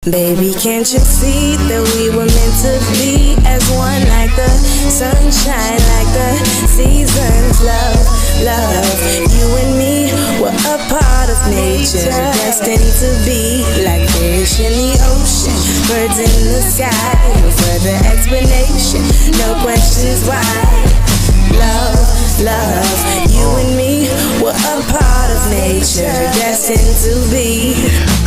Baby, can't you see that we were meant to be as one, like the sunshine, like the seasons? Love, love, you and me were a part of nature, destined to be like fish in the ocean, birds in the sky. No further explanation, no questions why. Love, love, you and me were a part of nature, destined to be.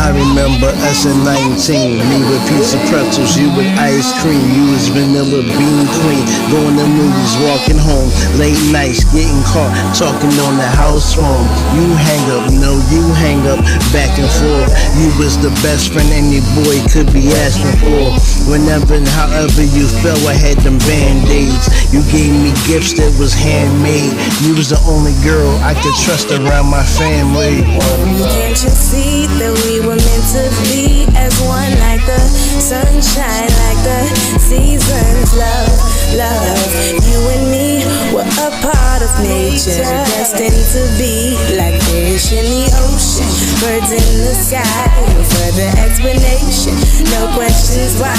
I remember us at 19, me with pizza pretzels, you with ice cream, you was vanilla bean queen, going to movies, walking home, late nights, getting caught, talking on the house phone. You hang up, no, you hang up, back and forth. You was the best friend any boy could be asking for. Whenever and however you felt, I had them band-aids. You gave me gifts that was handmade. You was the only girl I could trust around my family. Can't you see that we were meant to be as one, like the sunshine, like the seasons? Love, love, you and me were a part of nature, destined to be like fish in the ocean, birds in the sky. No further explanation, no questions why.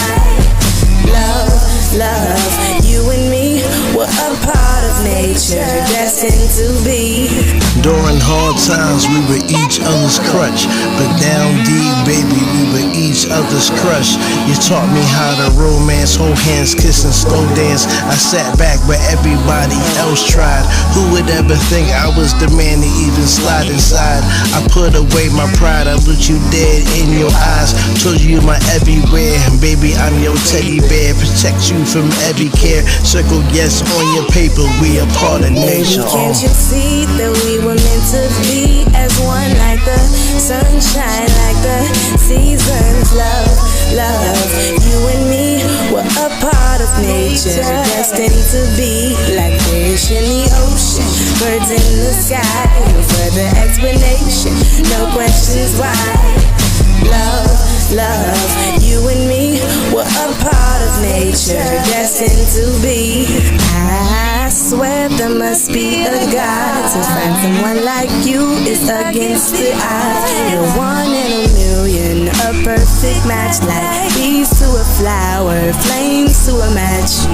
Love, love, you and me were a part of nature, destined to be. During hard times we were each other's crutch, but down deep, baby, we were each other's crush. You taught me how to romance, hold hands, kiss and slow dance. I sat back where everybody else tried. Who would ever think I was the man to even slide inside? I put away my pride, I looked you dead in your eyes, told you my everywhere. Baby, I'm your teddy bear, protect you from every care. Circle yes on your paper, we a part of nature. Can't you see that we were meant to be as one, like the sunshine, like the seasons? Love, love, you and me were a part of nature, destined to be like fish in the ocean, birds in the sky. No further explanation, no questions why. Love, love, you and me were a part of nature, destined to be. I swear there must be a God to find someone like you is against the odds. You're one in a million, a perfect match, like bees to a flower, flames to a match.